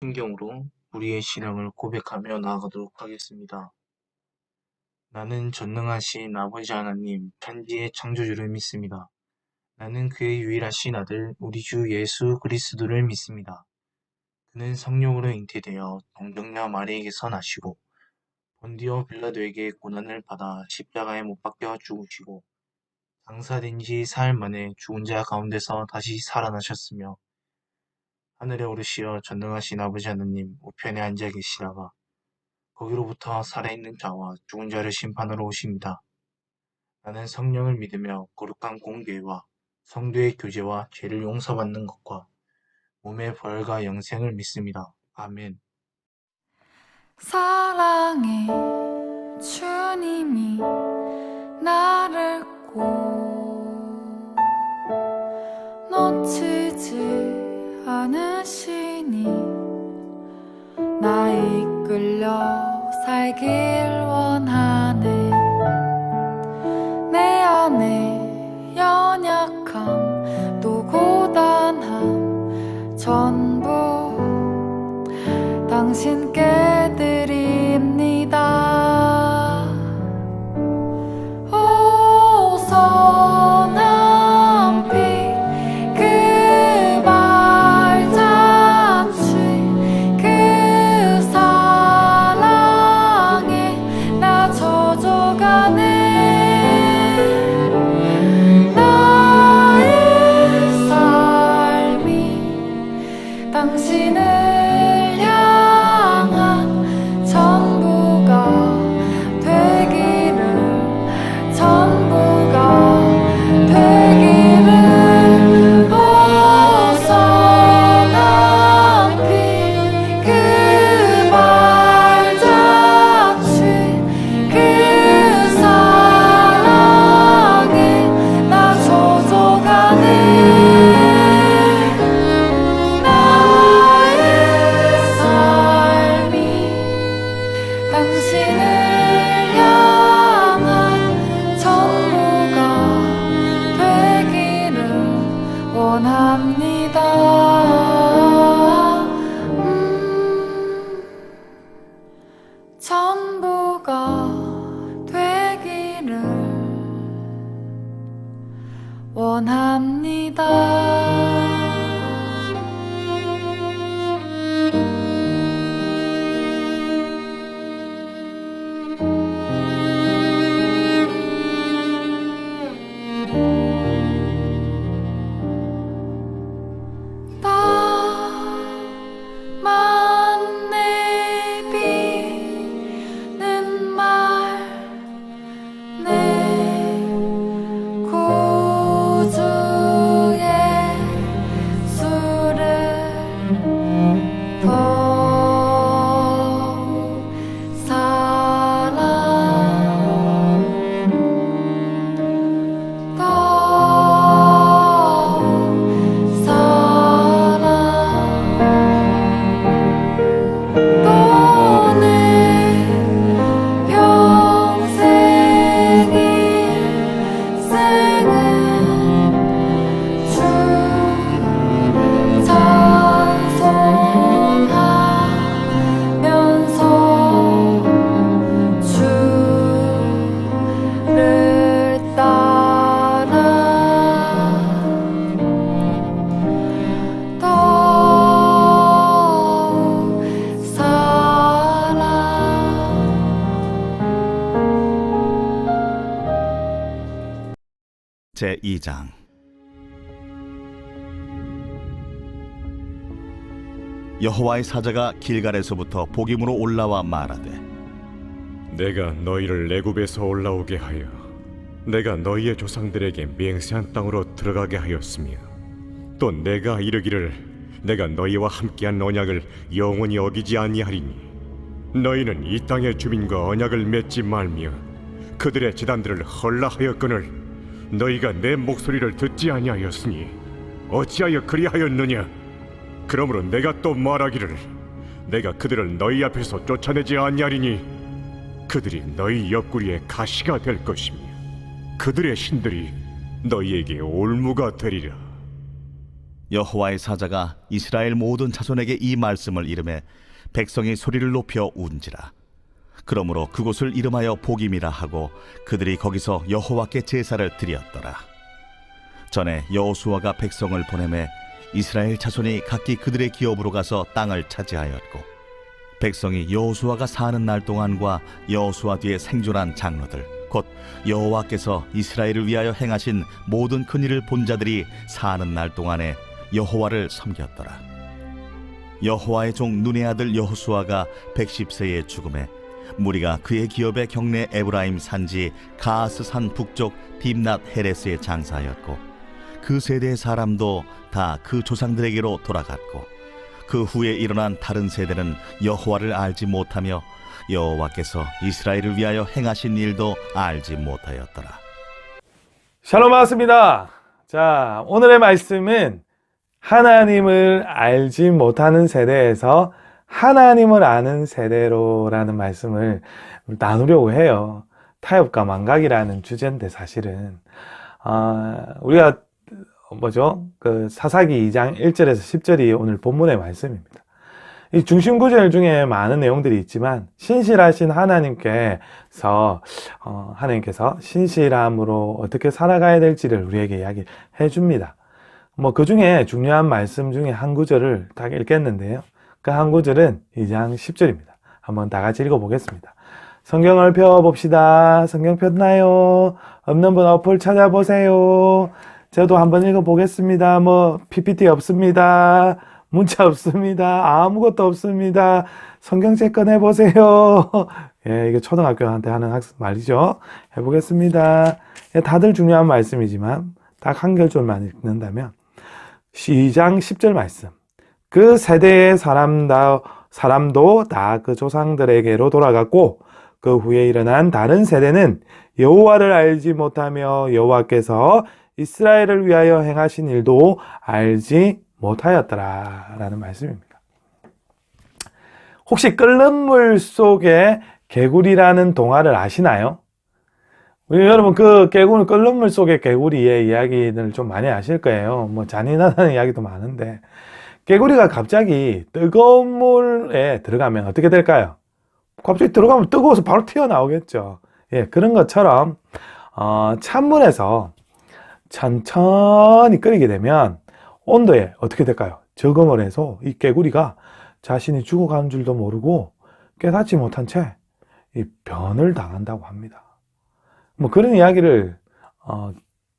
신경으로 우리의 신앙을 고백하며 나아가도록 하겠습니다. 나는 전능하신 아버지 하나님, 천지의 창조주를 믿습니다. 나는 그의 유일하신 아들, 우리 주 예수 그리스도를 믿습니다. 그는 성령으로 잉태되어 동정녀 마리에게서 나시고 본디오 빌라도에게 고난을 받아 십자가에 못 박혀 죽으시고 장사된 지 사흘 만에 죽은 자 가운데서 다시 살아나셨으며 하늘에 오르시어 전능하신 아버지 하나님 우편에 앉아 계시다가 거기로부터 살아있는 자와 죽은 자를 심판하러 오십니다. 나는 성령을 믿으며 거룩한 공교회와 성도의 교제와 죄를 용서받는 것과 몸의 부활과 영생을 믿습니다. 아멘. 사랑의 주님이 나를 꼭 놓치지 않으시니 나 이끌려 살길 원하네. 내 안에 연약함 또 고단함 전부 당신께 드립니다. 오 선한 피 그 발자취 그 사랑에 나 젖어가네. 나의 삶이 당신을 향한 전부가 되기를 오 선한 피 그 발자취 그 사랑에 나 젖어가네. 나의 삶이 당신을 향한 전부가 되기를 원합니다. 전부가 되기를 원합니다. 나만 내비는 말 내 구주의 수를 더욱 사랑 더욱 사랑 또 내 평생 일생은 주 찬송하면서 주를 따라 더욱 사랑 제2장 여호와의 사자가 길갈에서부터 복임으로 올라와 말하되 내가 너희를 애굽에서 올라오게 하여 내가 너희의 조상들에게 맹세한 땅으로 들어가게 하였으며 또 내가 이르기를 내가 너희와 함께한 언약을 영원히 어기지 아니하리니 너희는 이 땅의 주민과 언약을 맺지 말며 그들의 제단들을 헐라하였거늘 너희가 내 목소리를 듣지 아니하였으니 어찌하여 그리하였느냐. 그러므로 내가 또 말하기를 내가 그들을 너희 앞에서 쫓아내지 아니하리니 그들이 너희 옆구리에 가시가 될 것이며 그들의 신들이 너희에게 올무가 되리라. 여호와의 사자가 이스라엘 모든 자손에게 이 말씀을 이르매 백성이 소리를 높여 운지라. 그러므로 그곳을 이름하여 복임이라 하고 그들이 거기서 여호와께 제사를 드렸더라. 전에 여호수아가 백성을 보내매 이스라엘 자손이 각기 그들의 기업으로 가서 땅을 차지하였고, 백성이 여호수아가 사는 날 동안과 여호수아 뒤에 생존한 장로들 곧 여호와께서 이스라엘을 위하여 행하신 모든 큰일을 본 자들이 사는 날 동안에 여호와를 섬겼더라. 여호와의 종 눈의 아들 여호수아가 110세에 죽음에 무리가 그의 기업의 경내 에브라임 산지 가스산 북쪽 딥낫 헤레스에 장사하였고, 그 세대의 사람도 다 그 조상들에게로 돌아갔고, 그 후에 일어난 다른 세대는 여호와를 알지 못하며 여호와께서 이스라엘을 위하여 행하신 일도 알지 못하였더라. 샬롬 반갑습니다. 자, 오늘의 말씀은 하나님을 알지 못하는 세대에서 하나님을 아는 세대로라는 말씀을 나누려고 해요. 타협과 망각이라는 주제인데 사실은 우리가 그 사사기 2장 1절에서 10절이 오늘 본문의 말씀입니다. 이 중심 구절 중에 많은 내용들이 있지만 신실하신 하나님께서 신실함으로 어떻게 살아가야 될지를 우리에게 이야기해 줍니다. 그 중에 중요한 말씀 중에 한 구절을 딱 읽겠는데요. 그 한 구절은 2장 10절입니다. 한번 다 같이 읽어보겠습니다. 성경을 펴봅시다. 성경 폈나요? 없는 분 어플 찾아보세요. 저도 한번 읽어보겠습니다. PPT 없습니다. 문자 없습니다. 아무것도 없습니다. 성경책 꺼내보세요. 예, 이게 초등학교한테 하는 말이죠. 해보겠습니다. 예, 다들 중요한 말씀이지만 딱 한 결절만 읽는다면 2장 10절 말씀. 그 세대의 사람도 다 그 조상들에게로 돌아갔고, 그 후에 일어난 다른 세대는 여호와를 알지 못하며 여호와께서 이스라엘을 위하여 행하신 일도 알지 못하였더라 라는 말씀입니다. 혹시 끓는 물 속에 개구리라는 동화를 아시나요? 여러분 끓는 물 속의 개구리의 이야기를 좀 많이 아실 거예요. 잔인하다는 이야기도 많은데, 개구리가 갑자기 뜨거운 물에 들어가면 어떻게 될까요? 갑자기 들어가면 뜨거워서 바로 튀어나오겠죠. 예, 그런 것처럼 찬물에서 천천히 끓이게 되면 온도에 어떻게 될까요? 적응을 해서 이 개구리가 자신이 죽어가는 줄도 모르고 깨닫지 못한 채 이 변을 당한다고 합니다. 그런 이야기를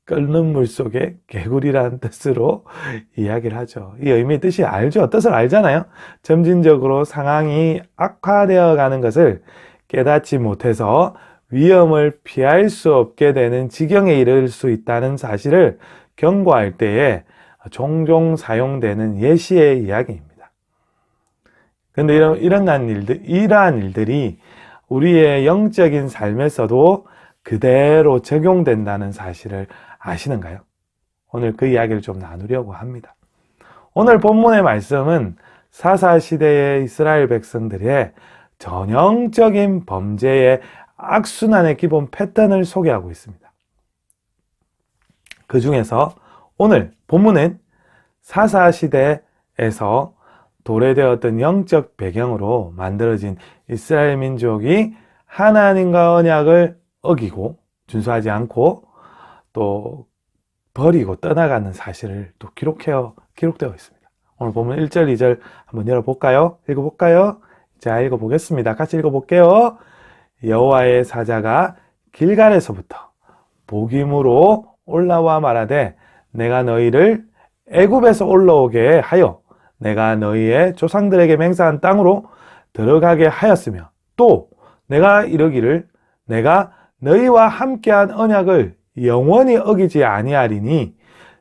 끓는 물 속에 개구리라는 뜻으로 이야기를 하죠. 이 의미의 뜻이 알죠. 뜻을 알잖아요. 점진적으로 상황이 악화되어 가는 것을 깨닫지 못해서 위험을 피할 수 없게 되는 지경에 이를 수 있다는 사실을 경고할 때에 종종 사용되는 예시의 이야기입니다. 그런데 이러한 일들이 우리의 영적인 삶에서도 그대로 적용된다는 사실을 아시는가요? 오늘 그 이야기를 좀 나누려고 합니다. 오늘 본문의 말씀은 사사시대의 이스라엘 백성들의 전형적인 범죄의 악순환의 기본 패턴을 소개하고 있습니다. 그 중에서 오늘 본문은 사사시대에서 도래되었던 영적 배경으로 만들어진 이스라엘 민족이 하나님과 언약을 어기고 준수하지 않고 또 버리고 떠나가는 사실을 또 기록되어 있습니다. 오늘 보면 1절, 2절 한번 열어볼까요? 읽어볼까요? 자, 읽어보겠습니다. 같이 읽어볼게요. 여호와의 사자가 길갈에서부터 복임으로 올라와 말하되 내가 너희를 애굽에서 올라오게 하여 내가 너희의 조상들에게 맹세한 땅으로 들어가게 하였으며 또 내가 이르기를 내가 너희와 함께한 언약을 영원히 어기지 아니하리니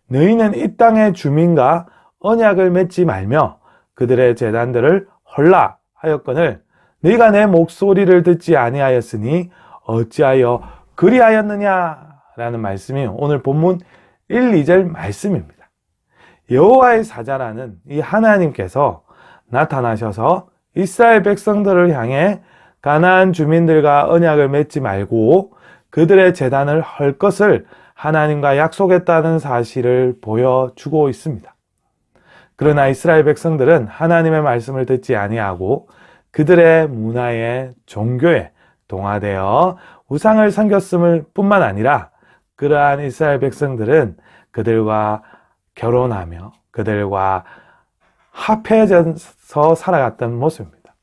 너희는 이 땅의 주민과 언약을 맺지 말며 그들의 제단들을 헐라 하였거늘 너희가 내 목소리를 듣지 아니하였으니 어찌하여 그리하였느냐 라는 말씀이 오늘 본문 1, 2절 말씀입니다. 여호와의 사자라는 이 하나님께서 나타나셔서 이스라엘 백성들을 향해 가나안 주민들과 언약을 맺지 말고 그들의 제단을 헐 것을 하나님과 약속했다는 사실을 보여주고 있습니다. 그러나 이스라엘 백성들은 하나님의 말씀을 듣지 아니하고 그들의 문화에 종교에 동화되어 우상을 섬겼음을 뿐만 아니라 그러한 이스라엘 백성들은 그들과 결혼하며 그들과 합해져서 살아갔던 모습입니다.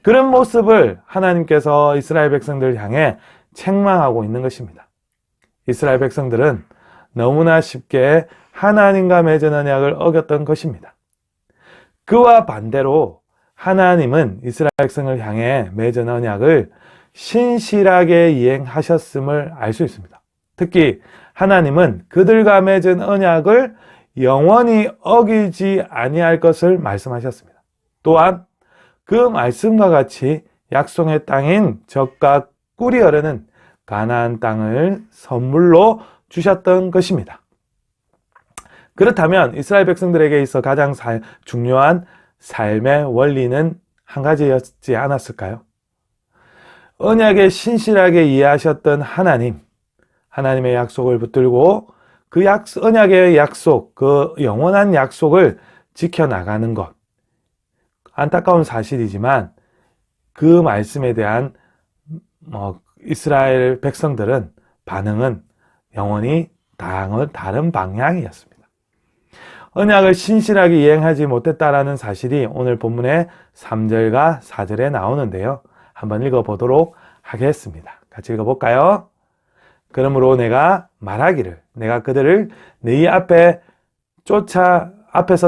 그런 모습을 하나님께서 이스라엘 백성들을 향해 책망하고 있는 것입니다. 이스라엘 백성들은 너무나 쉽게 하나님과 맺은 언약을 어겼던 것입니다. 그와 반대로 하나님은 이스라엘 백성을 향해 맺은 언약을 신실하게 이행하셨음을 알 수 있습니다. 특히 하나님은 그들과 맺은 언약을 영원히 어기지 아니할 것을 말씀하셨습니다. 또한 그 말씀과 같이 약속의 땅인 젖과 꿀이 흐르는 가나안 땅을 선물로 주셨던 것입니다. 그렇다면 이스라엘 백성들에게 있어 가장 중요한 삶의 원리는 한 가지였지 않았을까요? 언약에 신실하게 이해하셨던 하나님의 약속을 붙들고 그 언약의 약속, 그 영원한 약속을 지켜나가는 것. 안타까운 사실이지만 그 말씀에 대한 이스라엘 백성들은 반응은 영원히 다른 방향이었습니다. 언약을 신실하게 이행하지 못했다라는 사실이 오늘 본문의 3절과 4절에 나오는데요. 한번 읽어보도록 하겠습니다. 같이 읽어볼까요? 그러므로 내가 말하기를 내가 그들을 네 앞에서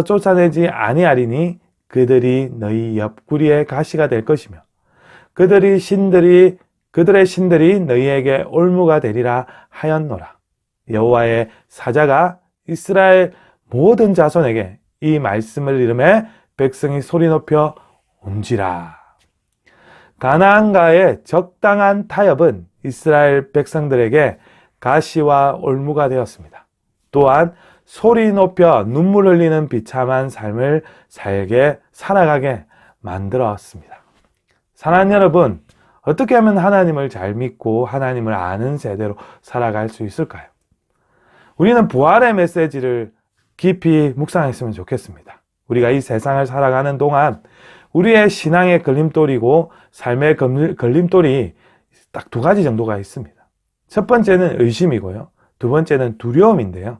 쫓아내지 아니하리니 그들이 너희 옆구리에 가시가 될 것이며 그들의 신들이 너희에게 올무가 되리라 하였노라. 여호와의 사자가 이스라엘 모든 자손에게 이 말씀을 이르매 백성이 소리 높여 온지라. 가나안과의 적당한 타협은 이스라엘 백성들에게 가시와 올무가 되었습니다. 또한 소리 높여 눈물 흘리는 비참한 삶을 살아가게 만들었습니다. 사랑하는 여러분, 어떻게 하면 하나님을 잘 믿고 하나님을 아는 세대로 살아갈 수 있을까요? 우리는 부활의 메시지를 깊이 묵상했으면 좋겠습니다. 우리가 이 세상을 살아가는 동안 우리의 신앙의 걸림돌이고 삶의 걸림돌이 딱 두 가지 정도가 있습니다. 첫 번째는 의심이고요. 두 번째는 두려움인데요.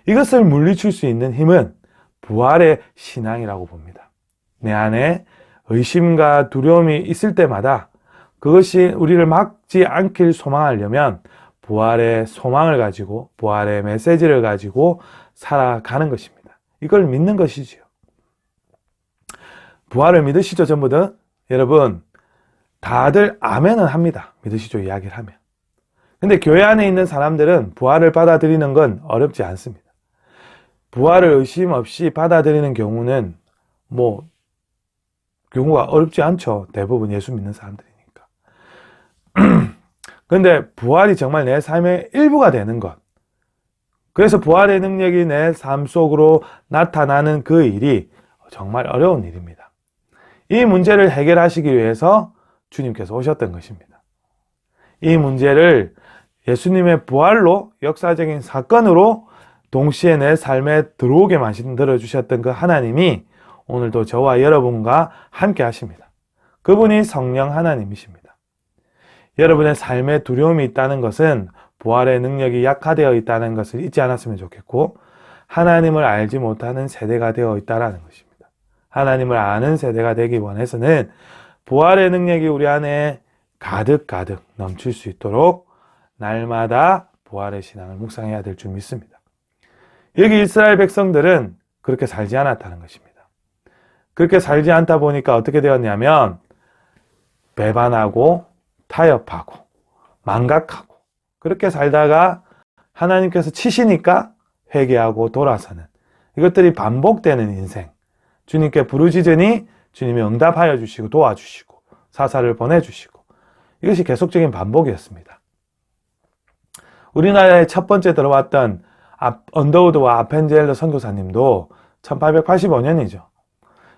이것을 물리칠 수 있는 힘은 부활의 신앙이라고 봅니다. 내 안에 의심과 두려움이 있을 때마다 그것이 우리를 막지 않길 소망하려면 부활의 소망을 가지고 부활의 메시지를 가지고 살아가는 것입니다. 이걸 믿는 것이지요. 부활을 믿으시죠, 전부 다? 여러분, 다들 아멘은 합니다. 믿으시죠, 이야기를 하면. 근데 교회 안에 있는 사람들은 부활을 받아들이는 건 어렵지 않습니다. 부활을 의심 없이 받아들이는 경우는 경우가 어렵지 않죠. 대부분 예수 믿는 사람들이니까. 근데 부활이 정말 내 삶의 일부가 되는 것. 그래서 부활의 능력이 내 삶 속으로 나타나는 그 일이 정말 어려운 일입니다. 이 문제를 해결하시기 위해서 주님께서 오셨던 것입니다. 이 문제를 예수님의 부활로 역사적인 사건으로 동시에 내 삶에 들어오게 만들어 주셨던 그 하나님이 오늘도 저와 여러분과 함께 하십니다. 그분이 성령 하나님이십니다. 여러분의 삶에 두려움이 있다는 것은 부활의 능력이 약화되어 있다는 것을 잊지 않았으면 좋겠고 하나님을 알지 못하는 세대가 되어 있다는 것입니다. 하나님을 아는 세대가 되기 원해서는 부활의 능력이 우리 안에 가득 넘칠 수 있도록 날마다 부활의 신앙을 묵상해야 될 줄 믿습니다. 여기 이스라엘 백성들은 그렇게 살지 않았다는 것입니다. 그렇게 살지 않다 보니까 어떻게 되었냐면 배반하고 타협하고 망각하고 그렇게 살다가 하나님께서 치시니까 회개하고 돌아서는 이것들이 반복되는 인생. 주님께 부르짖으니 주님이 응답하여 주시고 도와주시고 사사를 보내주시고 이것이 계속적인 반복이었습니다. 우리나라에 첫 번째 들어왔던 언더우드와 아펜젤러 선교사님도 1885년이죠.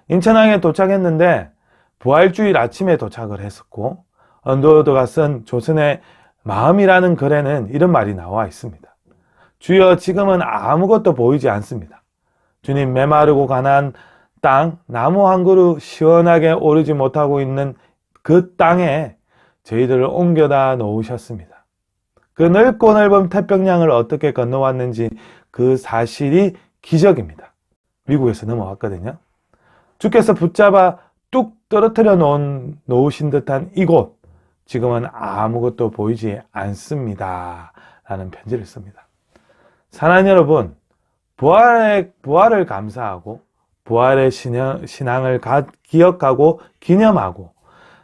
인천항에 도착했는데 부활주일 아침에 도착을 했었고 언더우드가 쓴 조선의 마음이라는 글에는 이런 말이 나와 있습니다. 주여 지금은 아무것도 보이지 않습니다. 주님, 메마르고 가난한 땅, 나무 한 그루 시원하게 오르지 못하고 있는 그 땅에 저희들을 옮겨다 놓으셨습니다. 그 넓고 넓은 태평양을 어떻게 건너왔는지 그 사실이 기적입니다. 미국에서 넘어왔거든요. 주께서 붙잡아 뚝 떨어뜨려 놓으신 듯한 이곳, 지금은 아무것도 보이지 않습니다. 라는 편지를 씁니다. 사랑하는 여러분, 부활을 감사하고 부활의 신앙을 기억하고 기념하고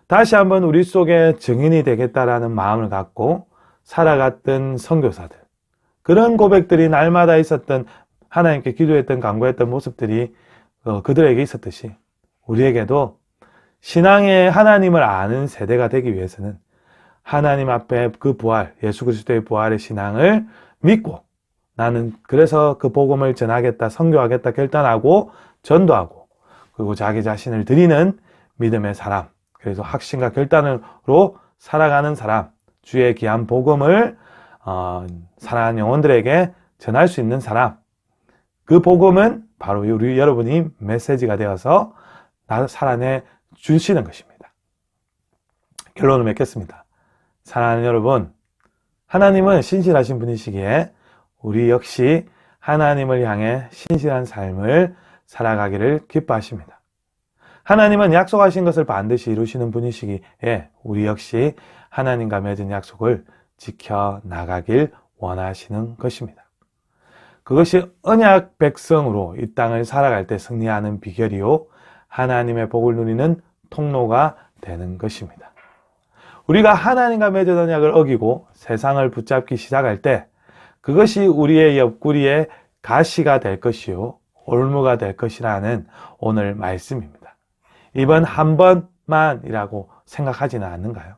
다시 한번 우리 속에 증인이 되겠다라는 마음을 갖고 살아갔던 선교사들, 그런 고백들이 날마다 있었던, 하나님께 기도했던, 간구했던 모습들이 그들에게 있었듯이 우리에게도 신앙의 하나님을 아는 세대가 되기 위해서는 하나님 앞에 그 부활, 예수 그리스도의 부활의 신앙을 믿고, 나는 그래서 그 복음을 전하겠다, 선교하겠다 결단하고 전도하고, 그리고 자기 자신을 드리는 믿음의 사람, 그래서 확신과 결단으로 살아가는 사람, 주의 귀한 복음을 사랑하는 영혼들에게 전할 수 있는 사람, 그 복음은 바로 우리 여러분이 메시지가 되어서 살아내 주시는 것입니다. 결론을 맺겠습니다. 사랑하는 여러분, 하나님은 신실하신 분이시기에 우리 역시 하나님을 향해 신실한 삶을 살아가기를 기뻐하십니다. 하나님은 약속하신 것을 반드시 이루시는 분이시기에 우리 역시 하나님과 맺은 약속을 지켜나가길 원하시는 것입니다. 그것이 언약 백성으로 이 땅을 살아갈 때 승리하는 비결이요, 하나님의 복을 누리는 통로가 되는 것입니다. 우리가 하나님과 맺은 언약을 어기고 세상을 붙잡기 시작할 때 그것이 우리의 옆구리에 가시가 될 것이요, 올무가 될 것이라는 오늘 말씀입니다. 이번 한 번만이라고 생각하지는 않는가요?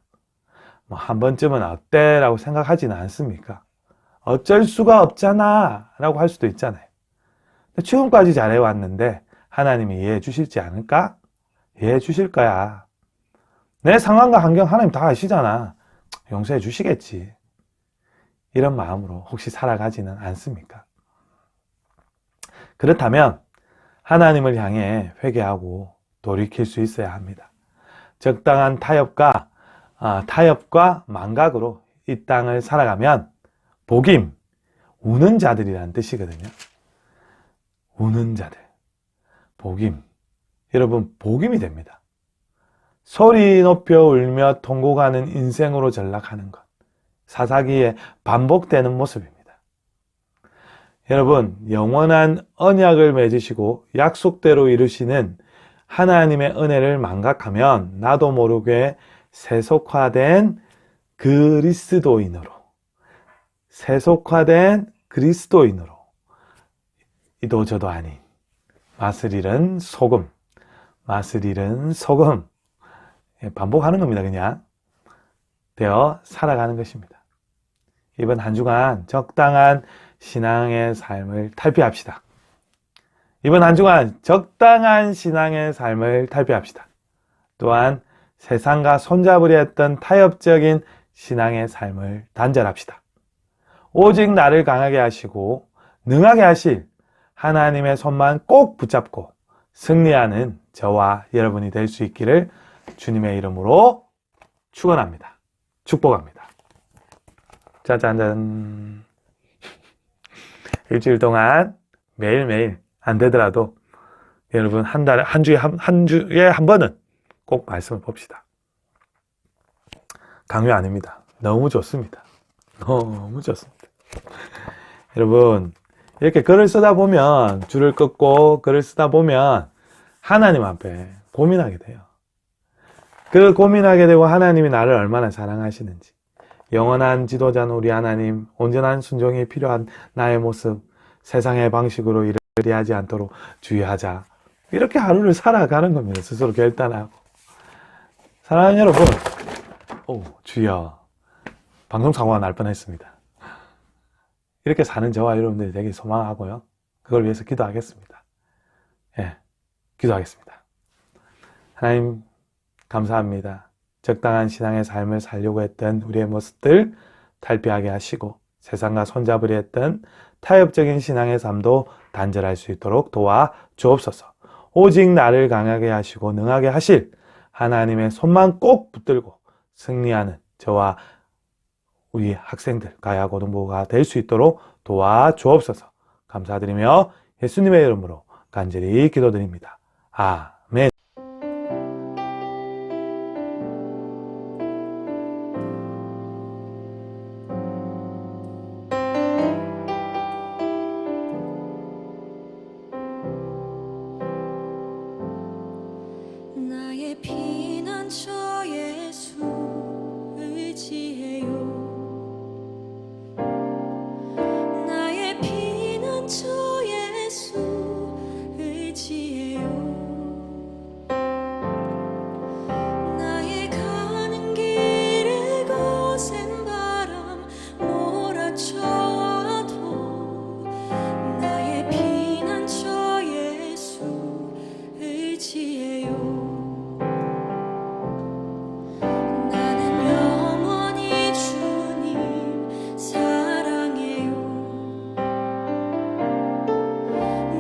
한 번쯤은 어때? 라고 생각하지는 않습니까? 어쩔 수가 없잖아 라고 할 수도 있잖아요. 지금까지 잘해왔는데 하나님이 이해해 주실지 않을까? 이해해 주실 거야. 내 상황과 환경 하나님 다 아시잖아. 용서해 주시겠지. 이런 마음으로 혹시 살아가지는 않습니까? 그렇다면 하나님을 향해 회개하고 돌이킬 수 있어야 합니다. 적당한 타협과 망각으로 이 땅을 살아가면 복임, 우는 자들이라는 뜻이거든요. 우는 자들, 복임. 여러분, 복임이 됩니다. 소리 높여 울며 통곡하는 인생으로 전락하는 것, 사사기에 반복되는 모습입니다. 여러분, 영원한 언약을 맺으시고 약속대로 이루시는 하나님의 은혜를 망각하면 나도 모르게 세속화된 그리스도인으로, 이도 저도 아닌 맛을 잃은 소금, 반복하는 겁니다. 그냥 되어 살아가는 것입니다. 이번 한 주간 적당한 신앙의 삶을 탈피합시다. 이번 한 주간 적당한 신앙의 삶을 탈피합시다. 또한 세상과 손잡으려 했던 타협적인 신앙의 삶을 단절합시다. 오직 나를 강하게 하시고 능하게 하실 하나님의 손만 꼭 붙잡고 승리하는 저와 여러분이 될 수 있기를 주님의 이름으로 축원합니다. 축복합니다. 짜잔. 일주일 동안 매일매일 안 되더라도 여러분 한 주에 한 번은 꼭 말씀을 봅시다. 강요 아닙니다. 너무 좋습니다. 너무 좋습니다. 여러분, 이렇게 글을 쓰다 보면, 줄을 끊고 글을 쓰다 보면 하나님 앞에 고민하게 돼요. 그 고민하게 되고 하나님이 나를 얼마나 사랑하시는지, 영원한 지도자는 우리 하나님, 온전한 순종이 필요한 나의 모습, 세상의 방식으로 일을 하지 않도록 주의하자. 이렇게 하루를 살아가는 겁니다. 스스로 결단하고. 사랑하는 여러분, 주여, 방송사고가 날 뻔했습니다. 이렇게 사는 저와 여러분들이 되게 소망하고요. 그걸 위해서 기도하겠습니다. 기도하겠습니다. 하나님, 감사합니다. 적당한 신앙의 삶을 살려고 했던 우리의 모습들 탈피하게 하시고 세상과 손잡으려 했던 타협적인 신앙의 삶도 단절할 수 있도록 도와 주옵소서. 오직 나를 강하게 하시고 능하게 하실 하나님의 손만 꼭 붙들고 승리하는 저와 우리 학생들 가야고등부가 될 수 있도록 도와 주옵소서. 감사드리며 예수님의 이름으로 간절히 기도드립니다. 아멘. 나의 피난처 예수 의지해요. 나의 피난처 예수 의지해요. 나의 가는 길에 거센 바람 몰아쳐와도 나의 피난처 예수 의지해요. 나는 영원히 주님 사랑해요.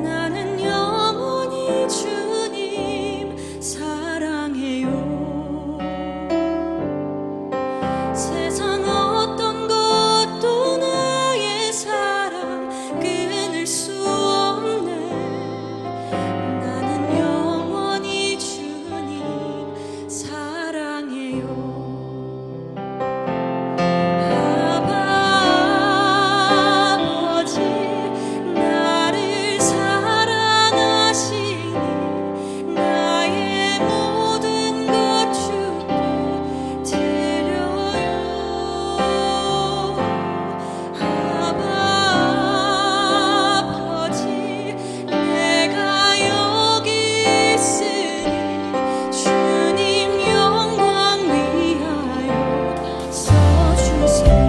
나는 영원히 주님 사랑해요. 세상 어떤 것도 나의 사랑 끊을 수 없네. 나는 영원히 주님 사랑해요. 아버지 나를 사랑하시니 나의 모든 것 주께 드려요. 아버지 내가 여기 있으니 주님 영광 위하여 서주세요.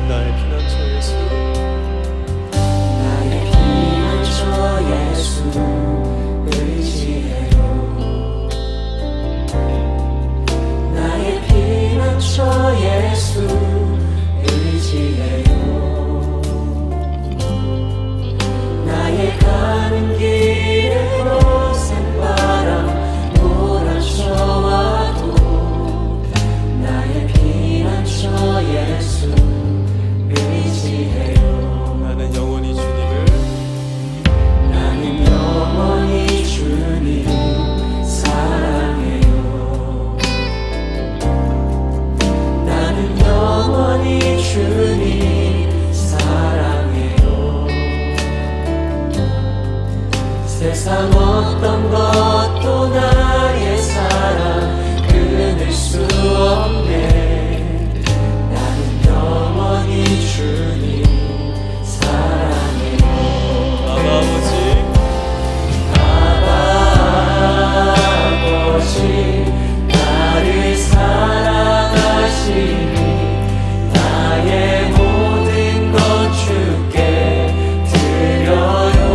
나의 피난처 예수 나의 피난처 예수 의지해요. 나의 피난처 예수 의지해요. 나의 가는 길에 거센 바람 몰아쳐와도 나의 피난처 예수 의지해요. 나는 영원히 주님을 나는 영원히 주님 사랑해요. 나는 영원히 주님 사랑해요. 세상 어떤 것도 나의 사랑 끊을 수 없네. 나는 영원히 주님 사랑해요. 아버지 아버지 나를 사랑하시니 나의 모든 것 주께 드려요.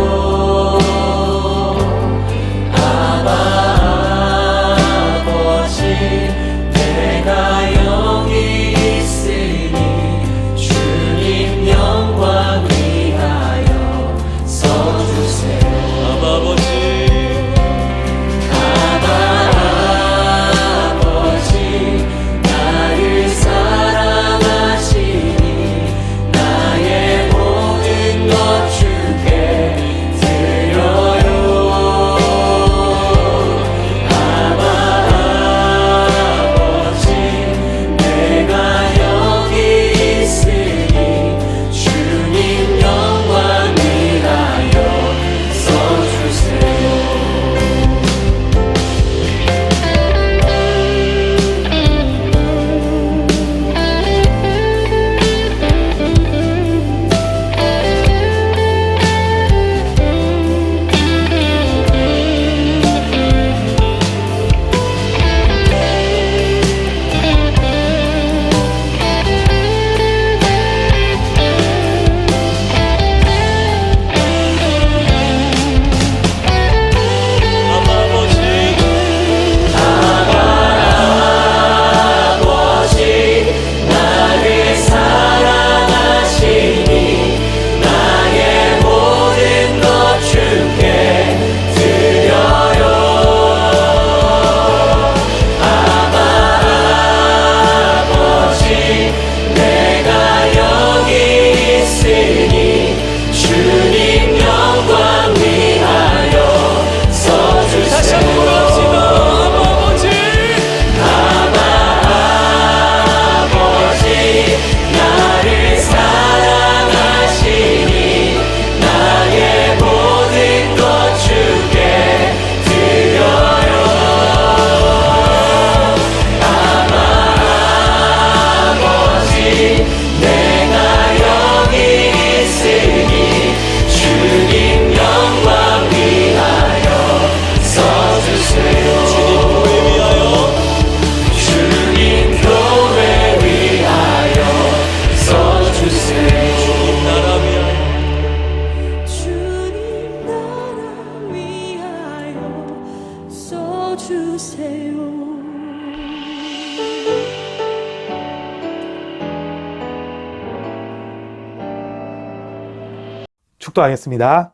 축도하겠습니다.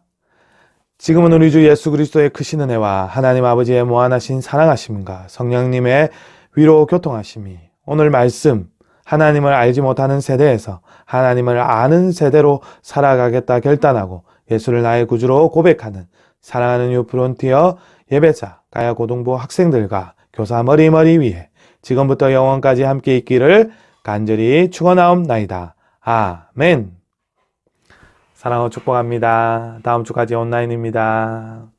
지금은 우리 주 예수 그리스도의 크신 은혜와 하나님 아버지의 무한하신 사랑하심과 성령님의 위로 교통하심이 오늘 말씀 하나님을 알지 못하는 세대에서 하나님을 아는 세대로 살아가겠다 결단하고 예수를 나의 구주로 고백하는 사랑하는 유프론티어 예배자 가야 고등부 학생들과 교사 머리머리 위에 지금부터 영원까지 함께 있기를 간절히 축원하옵나이다. 아멘. 사랑하고 축복합니다. 다음 주까지 온라인입니다.